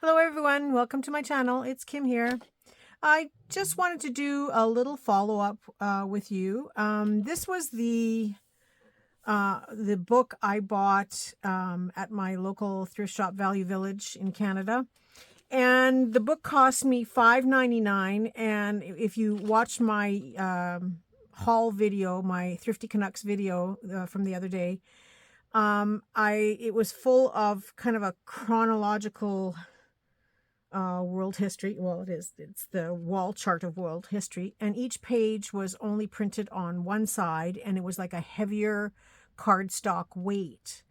Hello everyone, welcome to my channel. It's Kim here. I just wanted to do a little follow-up with you. This was the book I bought at my local thrift shop, Value Village in Canada. And the book cost me $5.99. And if you watch my haul video, my Thrifty Canucks video from the other day, it was full of kind of a chronological world history. Well, it's the wall chart of world history, and each page was only printed on one side, and it was like a heavier cardstock weight.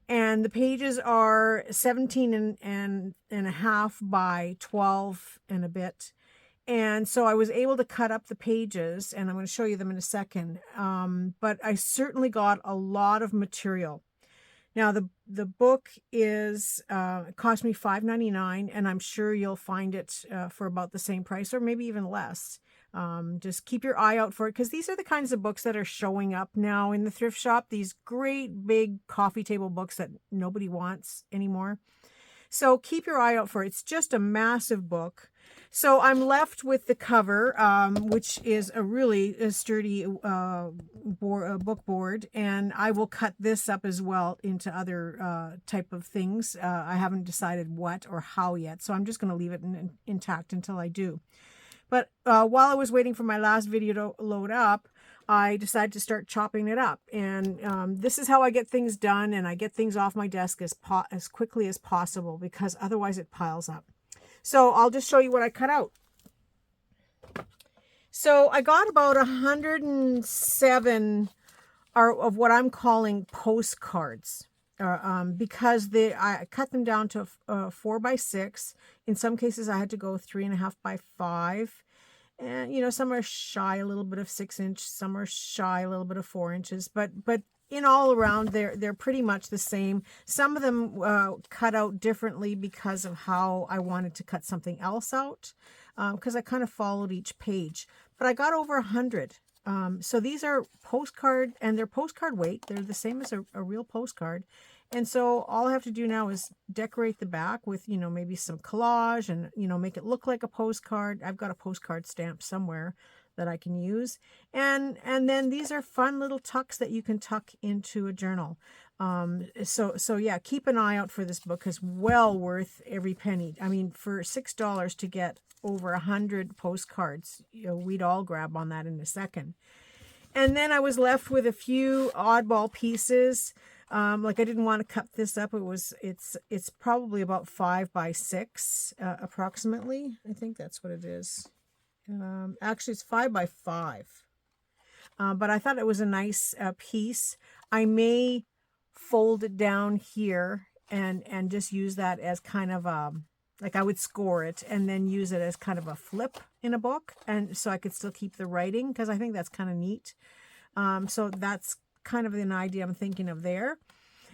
And the pages are 17 and a half by 12 and a bit. And so I was able to cut up the pages, and I'm going to show you them in a second. But I certainly got a lot of material. Now, the book is it cost me $5.99, and I'm sure you'll find it for about the same price or maybe even less. Just keep your eye out for it, because these are the kinds of books that are showing up now in the thrift shop, these great big coffee table books that nobody wants anymore. So keep your eye out for it. It's just a massive book. So I'm left with the cover, which is a really sturdy book board, and I will cut this up as well into other type of things. I haven't decided what or how yet, so I'm just going to leave it intact until I do. But while I was waiting for my last video to load up, I decided to start chopping it up. And this is how I get things done, and I get things off my desk as quickly as possible, because otherwise it piles up. So I'll just show you what I cut out. So I got about 107 of what I'm calling postcards, because I cut them down to 4 by 6. In some cases I had to go 3.5 by 5. And, you know, some are shy a little bit of 6 inch, some are shy a little bit of 4 inches, but in all around, they're pretty much the same. Some of them cut out differently because of how I wanted to cut something else out, because I kind of followed each page. But I got over 100. So these are postcard, and they're postcard weight. They're the same as a real postcard. And so all I have to do now is decorate the back with, you know, maybe some collage and, you know, make it look like a postcard. I've got a postcard stamp somewhere that I can use. And then these are fun little tucks that you can tuck into a journal. So yeah, keep an eye out for this book, because well worth every penny. I mean, for $6 to get over 100 postcards, you know, we'd all grab on that in a second. And then I was left with a few oddball pieces. Like I didn't want to cut this up. It's probably about 5 by 6, approximately. I think that's what it is. Actually, it's 5 by 5. But I thought it was a nice piece. I may fold it down here and just use that as kind of like I would score it and then use it as kind of a flip in a book, and so I could still keep the writing, because I think that's kind of neat. So that's kind of an idea I'm thinking of there.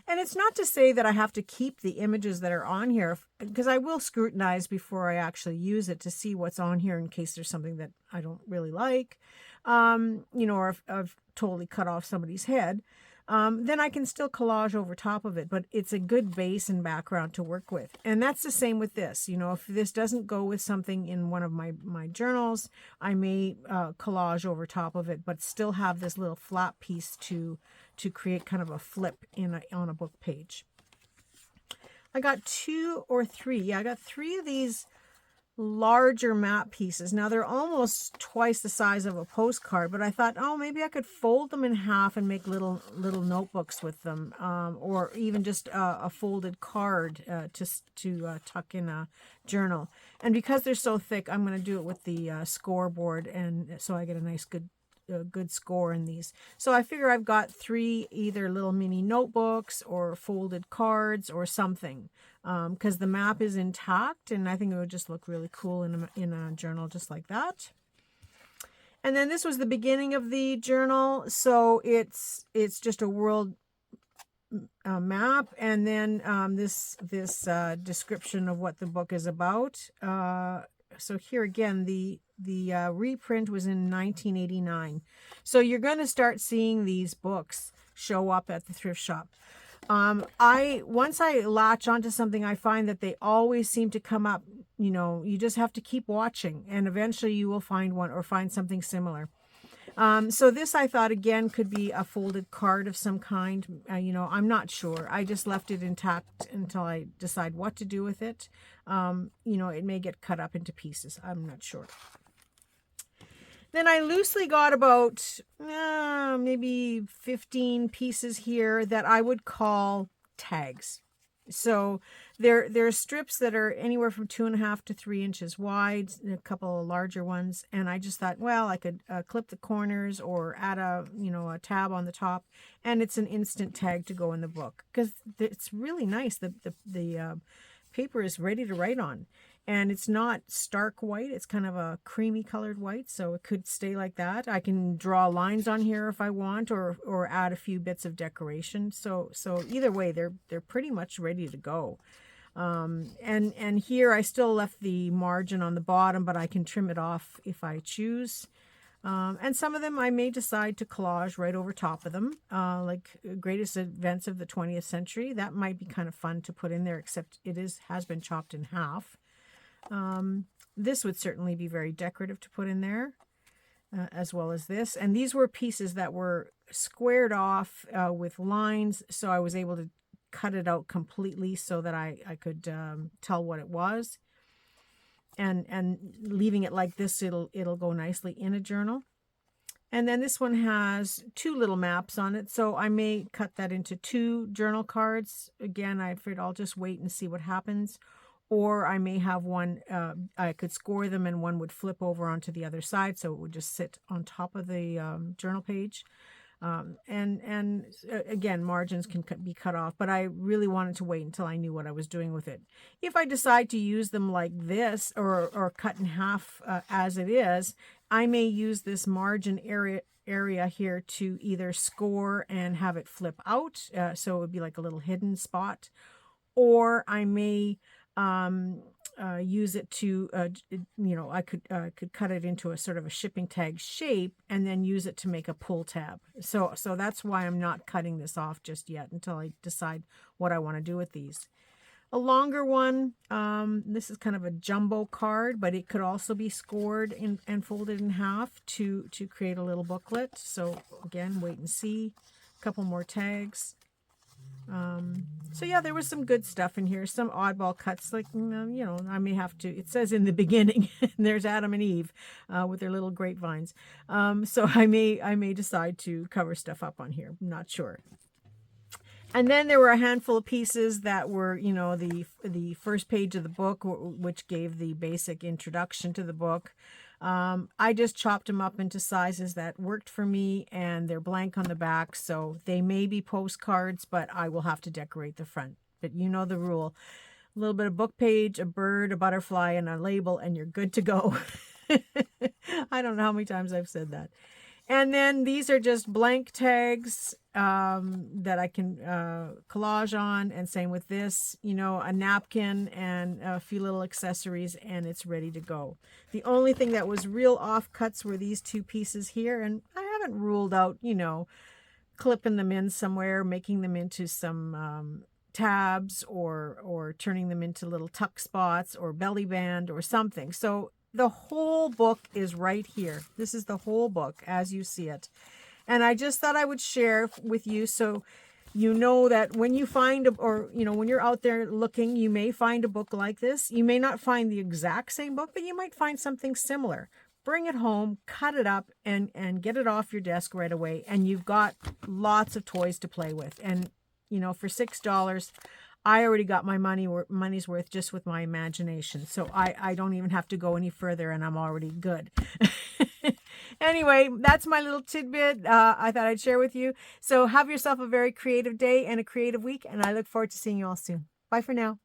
And it's not to say that I have to keep the images that are on here, because I will scrutinize before I actually use it to see what's on here in case there's something that I don't really like, you know, or if I've totally cut off somebody's head. Then I can still collage over top of it, but it's a good base and background to work with. And that's the same with this. You know, if this doesn't go with something in one of my journals, I may collage over top of it, but still have this little flat piece to create kind of a flip on a book page. I got 2 or 3. Yeah, I got 3 of these larger map pieces. Now they're almost twice the size of a postcard, but I thought, oh, maybe I could fold them in half and make little notebooks with them, or even just a folded card to tuck in a journal. And because they're so thick, I'm going to do it with the scoreboard, and so I get a nice good score in these. So I figure I've got 3 either little mini notebooks or folded cards or something, because the map is intact, and I think it would just look really cool in a journal just like that. And then this was the beginning of the journal, so it's just a world map, and then this description of what the book is about. So here again, the reprint was in 1989. So you're going to start seeing these books show up at the thrift shop. Once I latch onto something, I find that they always seem to come up. You just have to keep watching, and eventually you will find one or find something similar. So this I thought again could be a folded card of some kind. I'm not sure. I just left it intact until I decide what to do with it. It may get cut up into pieces. I'm not sure. Then I loosely got about maybe 15 pieces here that I would call tags. So there are strips that are anywhere from 2.5 to 3 inches wide, a couple of larger ones. And I just thought, well, I could clip the corners or add a tab on the top, and it's an instant tag to go in the book because it's really nice. The paper is ready to write on. And it's not stark white. It's kind of a creamy colored white, so it could stay like that. I can draw lines on here if I want, or add a few bits of decoration. So either way, they're pretty much ready to go. And here I still left the margin on the bottom, but I can trim it off if I choose. And some of them I may decide to collage right over top of them, like greatest events of the 20th century. That might be kind of fun to put in there, except it has been chopped in half. This would certainly be very decorative to put in there, as well as this. And these were pieces that were squared off with lines, so I was able to cut it out completely so that I could tell what it was. And leaving it like this, it'll go nicely in a journal. And then this one has 2 little maps on it, so I may cut that into 2 journal cards. Again, I figured I'll just wait and see what happens. Or I may have one, I could score them and one would flip over onto the other side, so it would just sit on top of the journal page. And again, margins can be cut off, but I really wanted to wait until I knew what I was doing with it. If I decide to use them like this or cut in half as it is, I may use this margin area here to either score and have it flip out, so it would be like a little hidden spot, or I may use it to, I could cut it into a sort of a shipping tag shape and then use it to make a pull tab. So that's why I'm not cutting this off just yet until I decide what I want to do with these. A longer one, this is kind of a jumbo card, but it could also be scored and folded in half to create a little booklet. So again, wait and see. A couple more tags. So yeah, there was some good stuff in here, some oddball cuts, like, I may have to, it says in the beginning, there's Adam and Eve with their little grapevines. So I may decide to cover stuff up on here. I'm not sure. And then there were a handful of pieces that were, the first page of the book, which gave the basic introduction to the book. I just chopped them up into sizes that worked for me, and they're blank on the back, so they may be postcards, but I will have to decorate the front. But you know the rule. A little bit of book page, a bird, a butterfly, and a label, and you're good to go. I don't know how many times I've said that. And then these are just blank tags that I can collage on, and same with this, a napkin and a few little accessories, and it's ready to go. The only thing that was real offcuts were these 2 pieces here, and I haven't ruled out, clipping them in somewhere, making them into some tabs, or turning them into little tuck spots or belly band or something. So the whole book is right here. This is the whole book as you see it. And I just thought I would share with you, so you know that when you find, when you're out there looking, you may find a book like this. You may not find the exact same book, but you might find something similar. Bring it home, cut it up, and get it off your desk right away. And you've got lots of toys to play with. And, for $6, I already got my money's worth just with my imagination. So I don't even have to go any further, and I'm already good. Anyway, that's my little tidbit I thought I'd share with you. So have yourself a very creative day and a creative week, and I look forward to seeing you all soon. Bye for now.